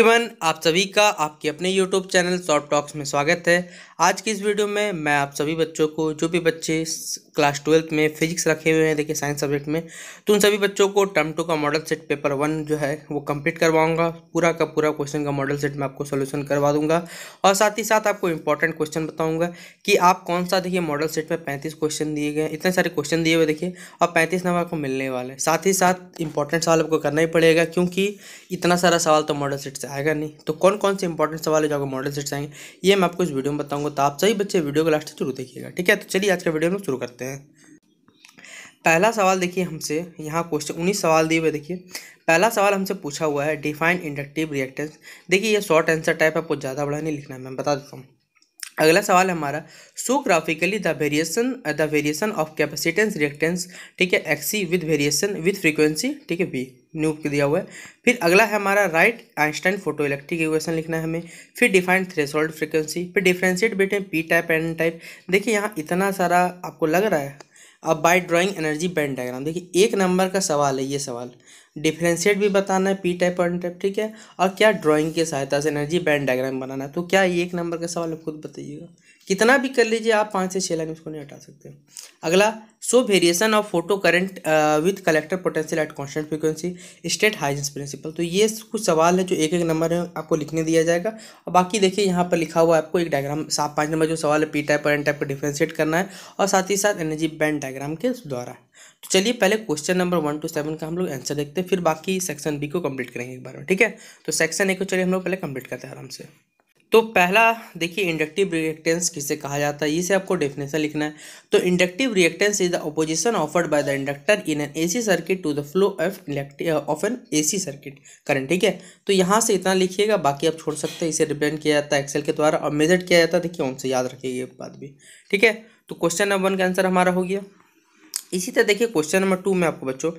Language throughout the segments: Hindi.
एवरीवन, आप सभी का आपके अपने यूट्यूब चैनल शॉर्ट टॉक्स में स्वागत है। आज की इस वीडियो में मैं आप सभी बच्चों को, जो भी बच्चे क्लास 12th में फिजिक्स रखे हुए हैं, देखिए साइंस सब्जेक्ट में, तो उन सभी बच्चों को टर्म 2 का मॉडल सेट पेपर 1 जो है वो कंप्लीट करवाऊंगा। पूरा का पूरा क्वेश्चन का मॉडल सेट मैं आपको सोल्यूशन करवा दूंगा और साथ ही साथ आपको इंपॉर्टेंट क्वेश्चन बताऊँगा कि आप कौन सा, देखिए मॉडल सेट में 35 क्वेश्चन दिए गए, इतने सारे क्वेश्चन दिए हुए देखिए, और 35 नंबर आपको मिलने वाले हैं। साथ ही साथ इंपॉर्टेंट सवाल आपको करना ही पड़ेगा, क्योंकि इतना सारा सवाल तो मॉडल सेट से आएगा नहीं। तो कौन कौन से इंपॉर्टेंट सवाल है जो आपको मॉडल सेट से आएंगे, ये मैं आपको इस वीडियो में बताऊंगा। तो आप सभी बच्चे वीडियो को लास्ट तक जरूर देखिएगा, ठीक है। तो चलिए आज का वीडियो में शुरू करते हैं। पहला सवाल देखिए हमसे, यहाँ क्वेश्चन 19 सवाल दिए हुए। देखिए पहला सवाल हमसे पूछा हुआ है डिफाइन इंडक्टिव रिएक्टेंस। देखिए ये शॉर्ट आंसर टाइप, आपको ज़्यादा बड़ा नहीं लिखना है, मैं बता देता हूँ। अगला सवाल है हमारा, show graphically the variation of capacitance reactance, ठीक है, XC with variation with frequency, ठीक है, बी न्यू के दिया हुआ है। फिर अगला है हमारा write Einstein photo electric equation लिखना है हमें। फिर डिफाइन थ्रेशोल्ड फ्रीक्वेंसी, फिर differentiate between P type N type. देखिए यहाँ इतना सारा आपको लग रहा है। अब by drawing energy band diagram, देखिए 1 नंबर का सवाल है ये सवाल। डिफरेंशिएट भी बताना है पी टाइप और एन टाइप, ठीक है, और क्या ड्राइंग की सहायता से एनर्जी बैंड डायग्राम बनाना है। तो क्या ये 1 नंबर का सवाल है, खुद बताइएगा। कितना भी कर लीजिए आप, 5 से 6 लाइन उसको नहीं हटा सकते। अगला, so variation of photo current with collector potential at constant frequency state Huygens principle. तो ये कुछ सवाल है जो 1-1 नंबर है आपको लिखने दिया जाएगा। और बाकी देखिए यहाँ पर लिखा हुआ है आपको एक डायग्राम, 5 नंबर जो सवाल है पी टाइप और एन टाइप को डिफरेंशिएट करना है, और साथ ही साथ एनर्जी बैंड डायग्राम के द्वारा। तो चलिए पहले क्वेश्चन नंबर 1 to 7 का हम लोग आंसर देखते हैं, फिर बाकी सेक्शन बी को कंप्लीट करेंगे एक बार में, ठीक है। तो सेक्शन ए को चलिए हम लोग पहले कंप्लीट करते हैं आराम से। तो पहला देखिए, इंडक्टिव रिएक्टेंस किसे कहा जाता है, इसे आपको डेफिनेशन लिखना है। तो inductive reactance is the opposition offered by the inductor in an AC circuit to the flow of an AC circuit current, ठीक है। तो यहाँ से इतना लिखिएगा, बाकी आप छोड़ सकते हैं। इसे रिप्रेजेंट किया जाता है एक्सेल के द्वारा और मेजर किया जाता है, देखिए उनसे याद रखिए ये बात भी, ठीक है। तो क्वेश्चन नंबर 1 का आंसर हमारा हो गया। इसी तरह देखिए क्वेश्चन नंबर 2 में आपको बच्चों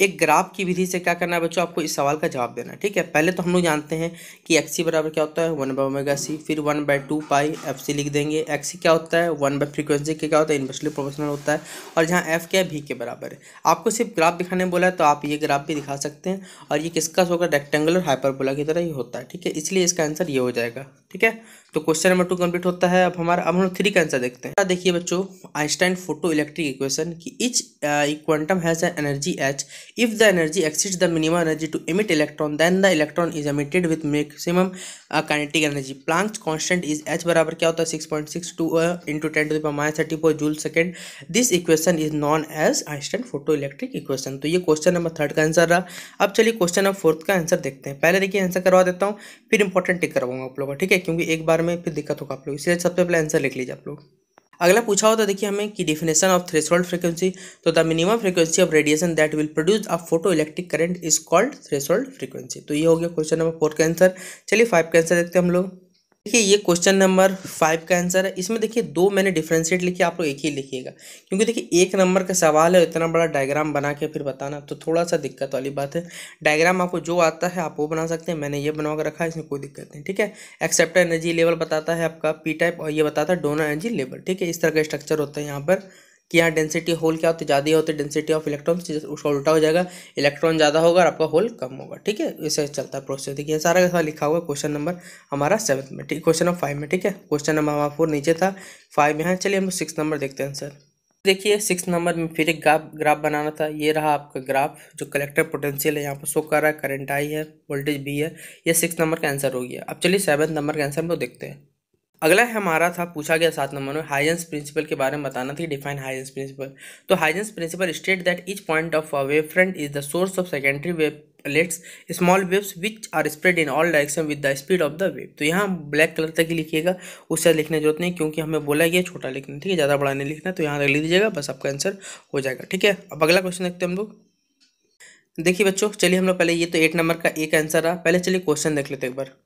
एक ग्राफ की विधि से क्या करना है बच्चों, आपको इस सवाल का जवाब देना है, ठीक है। पहले तो हम लोग जानते हैं कि एक्सी बराबर क्या होता है 1/ωc, फिर 1/2 एफ सी लिख देंगे। एक्सी क्या होता है 1 बाय फ्रीक्वेंसी के क्या होता है, इन्वर्सली प्रोपोर्शनल होता है, और जहाँ एफ क्या है भी के बराबर है। आपको सिर्फ ग्राफ दिखाने बोला है, तो आप ये ग्राफ भी दिखा सकते हैं, और ये किसका होगा, रेक्टेंगुलर हाइपरबोला की तरह ही होता है, ठीक है, इसलिए इसका आंसर ये हो जाएगा, ठीक है। तो क्वेश्चन नंबर 2 कंप्लीट होता है। अब हम लोग 3 का आंसर देखते हैं। देखिए बच्चों, आइंस्टाइन फोटो इलेक्ट्रिक इक्वेशन की each quantum has an energy H, if the energy exceeds the minimum energy to emit electron, then the electron is emitted with maximum kinetic energy. Planck's constant is h बराबर क्या होता है 6.62 into 10 to the power -34 joule second. This equation is known as Einstein photo electric equation. तो ये क्वेश्चन नंबर 3 का आंसर रहा। अब चलिए क्वेश्चन नंबर 4 का आंसर देखते हैं। पहले देखिए आंसर करवा देता हूँ, फिर इंपॉर्टेंट टिक करवाऊंगा आप लोगों को, ठीक है, क्योंकि एक बार में फिर दिक्कत होगा आप लोग, इसलिए सबसे पहले आंसर लिख लीजिए आप लोग। अगला पूछा होता देखिए हमें कि डिफिनेशन ऑफ थ्रेशोल्ड फ्रीक्वेंसी, तो the minimum frequency of radiation that will produce a photo electric current is called threshold frequency. तो ये हो गया क्वेश्चन नंबर 4 का आंसर। चलिए 5 का आंसर देखते हैं हम लोग। देखिए ये क्वेश्चन नंबर 5 का आंसर है। इसमें देखिए 2 मैंने डिफरेंशिएट लिखे, आप लोग एक ही लिखिएगा, क्योंकि देखिए 1 नंबर का सवाल है, इतना बड़ा डायग्राम बना के फिर बताना तो थोड़ा सा दिक्कत वाली बात है। डायग्राम आपको जो आता है आप वो बना सकते हैं, मैंने ये बना कर रखा है, इसमें कोई दिक्कत नहीं, ठीक है। एक्सेप्टर एनर्जी लेवल बताता है आपका पी टाइप, और ये बताता है डोनर एनर्जी लेवल, ठीक है। इस तरह का स्ट्रक्चर होता है यहाँ पर कि यहाँ डेंसिटी होल क्या होती है, ज़्यादा होती है डेंसिटी ऑफ इलेक्ट्रॉन, उसका उल्टा हो जाएगा, इलेक्ट्रॉन ज़्यादा होगा और आपका होल कम होगा, ठीक है। इसे चलता है प्रोसेस। देखिए सारा का सारा लिखा हुआ है क्वेश्चन नंबर हमारा 7 में, ठीक, क्वेश्चन नंबर 5 में, ठीक है। क्वेश्चन नंबर हमारा 4 नीचे था, 5 यहाँ। चलिए हम 6 नंबर देखते हैं आंसर। देखिए 6 नंबर में फिर एक ग्राफ बनाना था। ये रहा आपका ग्राफ, जो कलेक्टर पोटेंशियल है यहाँ पर शो कर रहा है, करंट आई है, वोल्टेज बी है। ये 6 नंबर का आंसर हो गया। अब चलिए 7 नंबर का आंसर हम लोग देखते हैं। अगला हमारा था, पूछा गया 7 नंबर में हाइजेंस प्रिंसिपल के बारे में बताना था, डिफाइन हाइजेंस प्रिंसिपल। तो Huygens principle state that each point of a wave front is the source of secondary wavelets small waves which are spread in all direction with the speed of the wave. तो यहाँ ब्लैक कलर तक ही लिखिएगा, उससे लिखने की जरूरत नहीं, क्योंकि हमें बोला गया छोटा लिखना, ठीक है, ज़्यादा बड़ा नहीं लिखना। तो यहाँ लिख दीजिएगा, बस आपका आंसर हो जाएगा, ठीक है। अब अगला क्वेश्चन देखते हैं हम लोग। देखिए बच्चों, चलिए हम लोग पहले, ये तो 8 नंबर का एक आंसर रहा। पहले चलिए क्वेश्चन देख लेते हैं एक बार।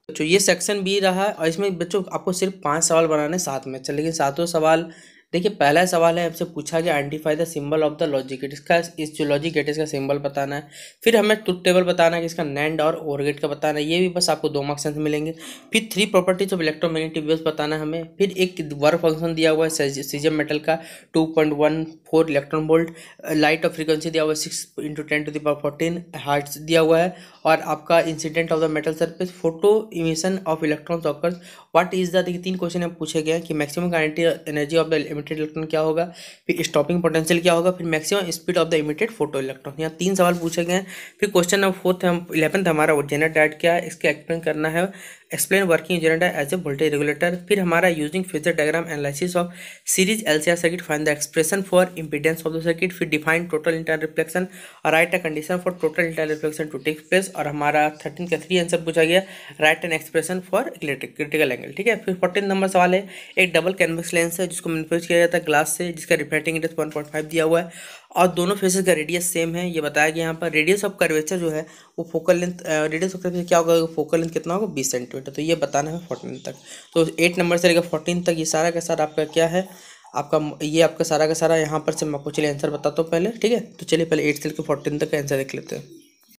बच्चों ये सेक्शन बी रहा है, और इसमें बच्चों आपको सिर्फ 5 सवाल बनाने 7 में, चलिए 7 सवाल देखिए पहला सवाल है, हमसे पूछा गया identify the symbol of the logic gate. इसका इस जो लॉजिक गेट इसका सिंबल बताना है। फिर हमें ट्रुथ टेबल बताना है कि इसका नैंड और ओर गेट का बताना है, ये भी बस आपको 2 मार्क्स मिलेंगे। फिर 3 प्रॉपर्टीज ऑफ इलेक्ट्रोमैग्नेटिक वेव्स बताना है हमें। फिर एक वर्क फंक्शन दिया हुआ है सीजियम मेटल का 2.14 electron volt, light of frequency दिया हुआ है 6 × 10⁻14 हर्ट्ज दिया हुआ है, और आपका incident of the metal surface, photo emission of electrons occurs, what is the, देखिए 3 क्वेश्चन हम पूछे गए हैं कि maximum kinetic energy of the emitted electron क्या होगा, फिर स्टॉपिंग पोटेंशियल क्या होगा, फिर maximum speed of the emitted photo electron. यहाँ 3 सवाल पूछे गए हैं। फिर क्वेश्चन नंबर 4 हम 11th हमारा जेनर डायट क्या है, इसके एक्सप्लेन करना है। Explain working Zener diode as a voltage regulator. फिर हमारा using phasor diagram analysis of series LCR circuit, find the expression for impedance of the circuit. फिर डिफाइन टोटल इंटर रिफ्लेक्शन और write a condition for total internal reflection to take place. और हमारा 13 का 3 आंसर पूछा गया, write an expression for critical angle. ठीक है। फिर 14 नंबर सवाल है, एक डबल कैनवस लेंस है जिसको मैन्युफैक्चर किया जाता है ग्लास से, जिसका रिफ्रैक्टिंग इंडेक्स 1.5 दिया हुआ है और दोनों फेसेस का रेडियस सेम है। ये बताया गया यहाँ पर रेडियस ऑफ कर्वेचर जो है वो focal length, radius of curvature क्या होगा, फोकल लेंथ कितना होगा 20 सेंटीमीटर। तो ये बताना है 14 तक। तो 8 नंबर से लेकर 14 तक ये सारा का सारा आपका क्या है, आपका ये आपका सारा का सारा यहाँ पर से मैं आपको चलिए आंसर बताता हूँ पहले। ठीक है। तो चलिए पहले 8 से लेकर 14 तक का आंसर देख लेते हैं।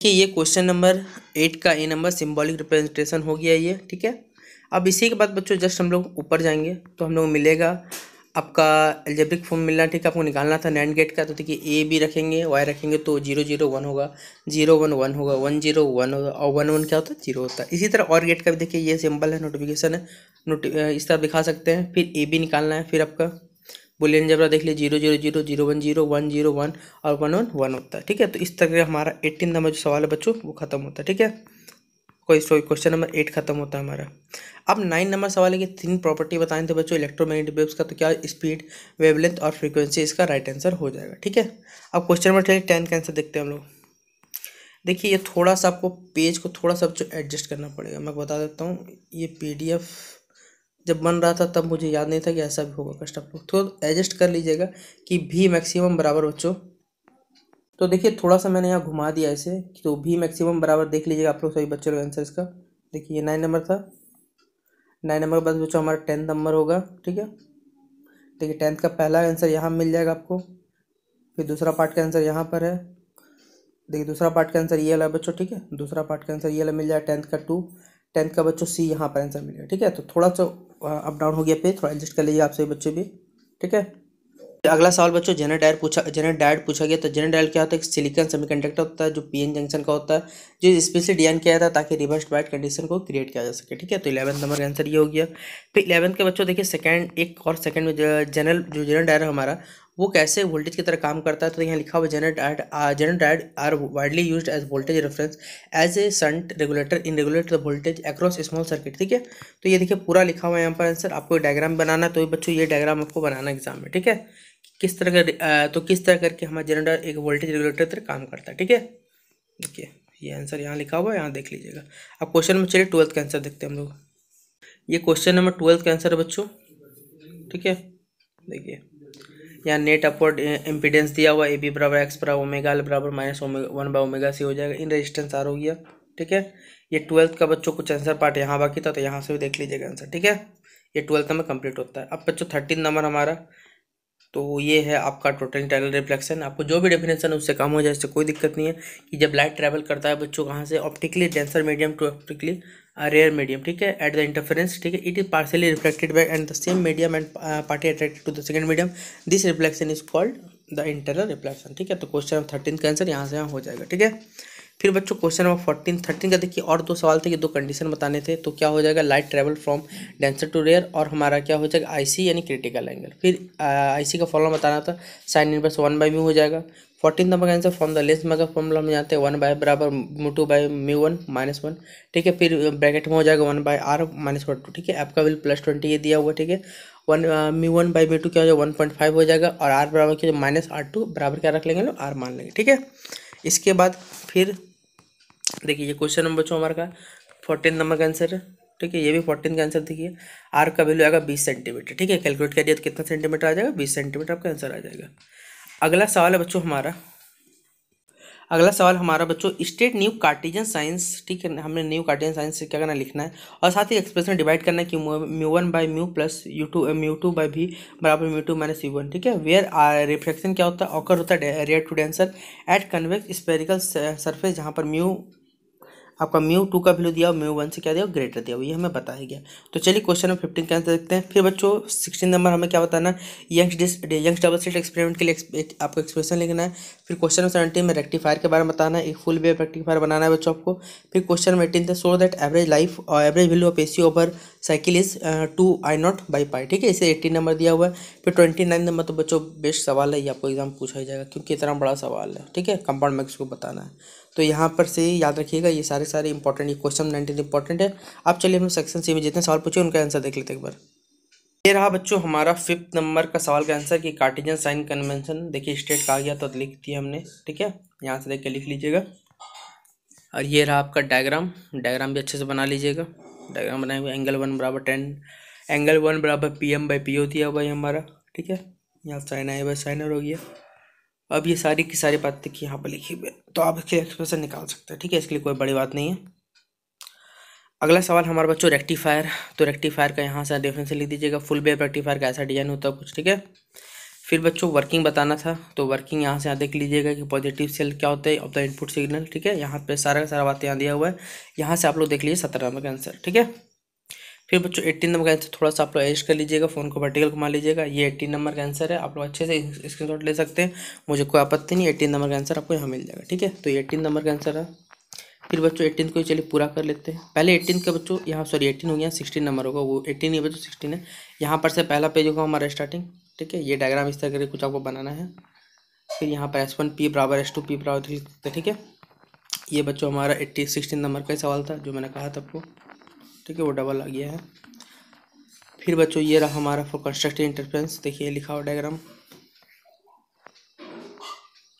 कि ये क्वेश्चन नंबर 8 का ए नंबर सिंबॉलिक रिप्रेजेंटेशन हो गया ये। ठीक है। अब इसी के बाद बच्चों जस्ट हम लोग ऊपर जाएंगे तो हम लोग मिलेगा आपका एल्जेब्रिक फॉर्म मिलना। ठीक है। आपको निकालना था नैंड गेट का, तो देखिए ए बी रखेंगे, वाई रखेंगे तो 0 0 1 होगा, 0 1 1 होगा, 1 0 1 होगा, और 1 1 क्या होता है 0 होता है। इसी तरह और गेट का भी देखिए ये सिंबल है, नोटिफिकेशन है, इस तरह दिखा सकते हैं। फिर ए बी निकालना है। फिर आपका बुलियन अलजेब्रा देख लीजिए 0 0 0 0 1 0 1 0 1 और 1 1 1 होता है। ठीक है। तो इस तरह हमारा 18 नंबर जो सवाल है बच्चों वो खत्म होता है। ठीक है। कोई क्वेश्चन नंबर 8 खत्म होता है हमारा। अब 9 नंबर सवाल है कि 3 प्रॉपर्टी बताने थे बच्चों इलेक्ट्रोमैग्नेटिक वेव्स का, तो क्या स्पीड, वेवलेंथ और फ्रीक्वेंसी, इसका राइट आंसर हो जाएगा। ठीक है। अब क्वेश्चन नंबर 10 का आंसर देखते हैं हम लोग। देखिए ये थोड़ा सा आपको पेज को थोड़ा सा बच्चों एडजस्ट करना पड़ेगा, मैं बता देता हूँ। ये PDF जब बन रहा था तब मुझे याद नहीं था कि ऐसा भी होगा कष्ट, आप लोग तो एडजस्ट कर लीजिएगा कि भी मैक्सिमम बराबर बच्चों। तो देखिए थोड़ा सा मैंने यहाँ घुमा दिया ऐसे, तो भी मैक्सिमम बराबर देख लीजिएगा आप लोग सभी बच्चों का आंसर इसका। देखिए ये 9 नंबर था, 9 नंबर के बाद बच्चों हमारा 10 नंबर होगा। ठीक है। देखिए 10th का पहला आंसर यहाँ मिल जाएगा आपको, फिर दूसरा पार्ट का आंसर यहाँ पर है। देखिए दूसरा पार्ट का आंसर ये वाला है बच्चों। ठीक है। दूसरा पार्ट का आंसर ये वाला मिल जाएगा 10th का 2, 10th का बच्चों C यहाँ पर आंसर मिलेगा। ठीक है। तो थोड़ा सा अप डाउन हो गया पे, थोड़ा एडजस्ट कर लीजिए आप सभी बच्चे भी। ठीक है। अगला सवाल बच्चों जेनर डायोड पूछा गया। तो जेनर डायोड क्या होता है, सिलिकॉन सेमीकंडक्टर होता है जो PN जंक्शन का होता है, जो स्पेशली डिजाइन किया जाता है ताकि रिवर्स बाइट कंडीशन को क्रिएट किया जा सके। ठीक है। तो 11th नंबर का आंसर ये हो गया। फिर 11th के बच्चों देखिए सेकंड में जेनर डायोड हमारा वो कैसे वोल्टेज की तरह काम करता है। तो यहाँ लिखा हुआ Zener diode are widely used as voltage reference as a shunt regulator in regulate the voltage across small circuit. ठीक है। तो ये देखिए पूरा लिखा हुआ है यहाँ पर आंसर, आपको डायग्राम बनाना है, तो बच्चों ये डायग्राम आपको बनाना एग्जाम में। ठीक है। किस तरह का तो किस तरह करके हमारा जनरेटर एक वोल्टेज रेगुलेटर तरह काम करता है। ठीक है। देखिए ये आंसर यहाँ लिखा हुआ है, यहाँ देख लीजिएगा। अब क्वेश्चन में चलिए 12th का आंसर देखते हैं हम लोग। ये क्वेश्चन नंबर 12th का आंसर है बच्चों। ठीक है। देखिए यहाँ नेट अपवर्ड इम्पीडेंस दिया हुआ AB बराबर X बराबर ओमेगा L बराबर -1/ωc हो जाएगा, इन रेजिस्टेंस R हो गया। ठीक है। ये 12th का बच्चों कुछ आंसर पार्ट यहाँ बाकी था, तो यहाँ से भी देख लीजिएगा आंसर। ठीक है। ये 12th में कंप्लीट होता है। अब बच्चों 13 नंबर हमारा, तो ये है आपका टोटल इंटीग्रल रिफ्लेक्शन। आपको जो भी डेफिनेशन है उससे कम हो जाए, इससे कोई दिक्कत नहीं है। कि जब लाइट ट्रैवल करता है बच्चों कहाँ से, optically denser medium to optically rare medium. ठीक है। At the interference. ठीक है। It is partially reflected by and the same medium and party attracted to the second medium, this reflection is called the integral reflection. ठीक है। तो क्वेश्चन 13 का आंसर यहाँ से यहाँ हो जाएगा। ठीक है। फिर बच्चों क्वेश्चन नंबर 13 का देखिए और 2 सवाल थे कि 2 कंडीशन बताने थे। तो क्या हो जाएगा, light travel from denser to rare, और हमारा क्या हो जाएगा IC यानी क्रिटिकल एंगल। फिर IC का फॉर्मूला बताना था, साइन इनवर्स 1/μ हो जाएगा। 14 नंबर का आंसर फ्रॉम द लेंस का फॉर्मूला हम जानते हैं 1 बराबर μ2/μ1 -1। ठीक है। फिर ब्रैकेट में हो जाएगा 1/r -1/2। ठीक है। आपका बिल +20 ये दिया हुआ। ठीक है। 1μ1/μ2 क्या हो जाएगा 1.5 हो जाएगा, और r बराबर क्या -r2 बराबर क्या रख लेंगे लोग, r मान लेंगे। ठीक है। इसके बाद फिर देखिए ये क्वेश्चन नंबर जो हमारा का 14 नंबर का आंसर है। ठीक है। ये भी 14 का आंसर देखिए, आर का वैल्यू आएगा 20 सेंटीमीटर। ठीक है। कैलकुलेट करिए तो कितना सेंटीमीटर आ जाएगा, 20 सेंटीमीटर आपका आंसर आ जाएगा। अगला सवाल है बच्चों हमारा, अगला सवाल हमारा बच्चों, स्टेट न्यू कार्टेशियन साइंस, ठीक है, हमने न्यू कार्टेशियन साइंस से क्या करना, लिखना है और साथ ही एक्सप्रेशन डिवाइड करना है कि म्यू1 बाई म्यू प्लस म्यू2 बाई भी बराबर म्यू2 माइनस यू1, ठीक है। वेयर रिफ्लेक्शन क्या होता है, ऑकर होता है rare to denser at convex spherical surface, जहाँ पर आपका म्यू2 का वैल्यू दिया और म्यू1 से क्या दिया, ग्रेटर दिया, ये हमें बताया गया। तो चलिए क्वेश्चन नंबर 15 का आंसर देखते हैं। फिर बच्चों 16 नंबर हमें क्या बताना, यंग्स डबल स्लिट एक्सपेरिमेंट के लिए आपको एक्सप्रेशन लिखना है। फिर क्वेश्चन नंबर 17 में रेक्टिफायर के बारे में बताना है, एक फुल वेव रेक्टिफायर बनाना है बच्चों आपको। फिर क्वेश्चन नंबर 18 था, सो दैट एवरेज लाइफ और average value of AC over cycle is 2I0/π, ठीक है, इसे 18 नंबर दिया हुआ है। फिर 29 नंबर तो बच्चों बेस्ट सवाल है, ये आपको एग्जाम पूछा ही जाएगा क्योंकि इतना बड़ा सवाल है, ठीक है, कंपाउंड मैक्स को बताना है। तो यहाँ पर से याद रखिएगा, ये सारे इंपॉर्टेंट, ये क्वेश्चन 19 इंपॉर्टेंट है। अब चलिए हम सेक्शन सी में जितने सवाल पूछे उनका आंसर देख लेते हैं एक बार। ये रहा बच्चों हमारा 5th नंबर का सवाल का आंसर कि कार्टेशियन साइन कन्वेंशन, देखिए स्टेट कहा गया तो लिख दिया हमने, ठीक है, यहाँ से देख के लिख लीजिएगा। और ये रहा आपका डायग्राम भी अच्छे से बना लीजिएगा। डायग्राम बनाए हुए, एंगल 1 बराबर 10, एंगल 1 बराबर PM/PO दिया हुआ है हमारा, ठीक है, यहाँ साइन आया हुआ, साइनर हो गया। अब ये सारी की सारी बातें कि यहाँ पर लिखी हुई है, तो आप इसके एक्सप्रेशन निकाल सकते हैं, ठीक है, इसके लिए कोई बड़ी बात नहीं है। अगला सवाल हमारे बच्चों रेक्टिफायर, तो रेक्टिफायर का यहाँ से डेफिनेशन लिख दीजिएगा, फुल वेव रेक्टिफायर का ऐसा डिजाइन होता है कुछ, ठीक है। फिर बच्चों वर्किंग बताना था, तो वर्किंग यहाँ से देख लीजिएगा कि पॉजिटिव सेल क्या होता है ऑफ द इनपुट सिग्नल, ठीक है, यहाँ पे सारा का सारा बात यहाँ दिया हुआ है, यहाँ से आप लोग देख लीजिए 17 नंबर का आंसर, ठीक है। फिर बच्चों 18 नंबर का आंसर थोड़ा सा आप लोग एडजस्ट कर लीजिएगा, फोन को वर्टिकल घुमा लीजिएगा, ये 18 नंबर का आंसर है, आप लोग अच्छे से स्क्रीनशॉट ले सकते हैं, मुझे कोई आपत्ति नहीं, 18 नंबर का आंसर आपको यहाँ मिल जाएगा, ठीक है। तो ये 18 नंबर का आंसर है। फिर बच्चों 18 को चलिए पूरा कर लेते हैं। पहले 18 का बच्चों यहाँ 18 हो गया, 16 नंबर होगा, वो 18 ही बच्चों 16 है। यहाँ पर से पहला पेज होगा हमारा स्टार्टिंग, ठीक है, ये डायग्राम इस तरह करके कुछ आपको बनाना है। फिर यहाँ पर S1P बराबर S2P बराबर 3, ठीक है। ये बच्चों हमारा 16 नंबर का सवाल था जो मैंने कहा था आपको, ठीक है, वो डबल आ गया है। फिर बच्चों ये रहा हमारा फॉर कंस्ट्रक्टिव इंटरफेरेंस, देखिए लिखा हुआ डायग्राम,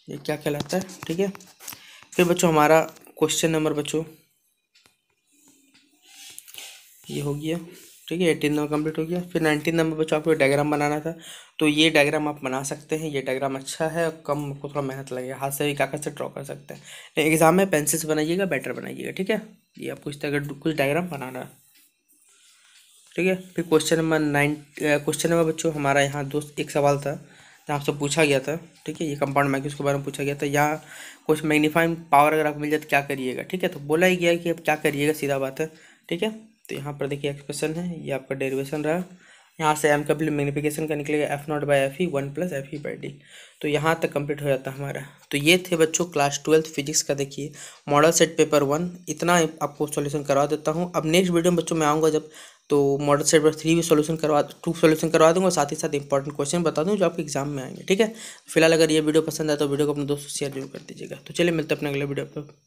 ये क्या कहलाता है, ठीक है। फिर बच्चों हमारा क्वेश्चन नंबर बच्चों ये हो गया, ठीक है, 18 नंबर कंप्लीट हो गया। फिर 19 नंबर बच्चों आपको डायग्राम बनाना था, तो ये डायग्राम आप बना सकते हैं, ये डायग्राम अच्छा है, कम आपको थोड़ा मेहनत लगेगा, हाथ से भी कागज से ड्रॉ कर सकते हैं, लेकिन एग्जाम में पेंसिल से बनाइएगा, बेटर बनाइएगा, ठीक है। ये आपको इस तरह कुछ डायग्राम बनाना है, ठीक है। फिर क्वेश्चन नंबर बच्चों हमारा यहाँ दोस्त एक सवाल था जहाँ आपसे पूछा गया था, ठीक है, ये कंपाउंड मैग्नीट्यूड के बारे में पूछा गया था। यहाँ कुछ मैग्नीफाइंग पावर अगर आपको मिल जाए तो क्या करिएगा, ठीक है, तो बोला ही गया कि अब क्या करिएगा, सीधा बात है, ठीक है। तो यहाँ पर देखिए एक्सप्रेशन है, ये आपका डेरिवेशन रहा, यहाँ से M का वैल्यू मैग्निफिकेशन का निकलेगा F0/FE 1+FE/D, तो यहाँ तक कंप्लीट हो जाता है हमारा। तो ये थे बच्चों क्लास 12 फिजिक्स का, देखिए मॉडल सेट पेपर 1, इतना आपको सॉल्यूशन करवा देता हूँ। अब नेक्स्ट वीडियो में बच्चों मैं आऊँगा जब, तो मॉडल सेट पेपर 3 भी टू सॉल्यूशन करवा दूँगा, साथ ही साथ इंपॉर्टेंट क्वेश्चन बता दूँ जो आपके एग्जाम में आएंगे, ठीक है। फिलहाल अगर ये वीडियो पसंद आए तो वीडियो को अपने दोस्तों से शेयर जरूर कर दीजिएगा। तो चलिए मिलते हैं अपने अगले वीडियो पर।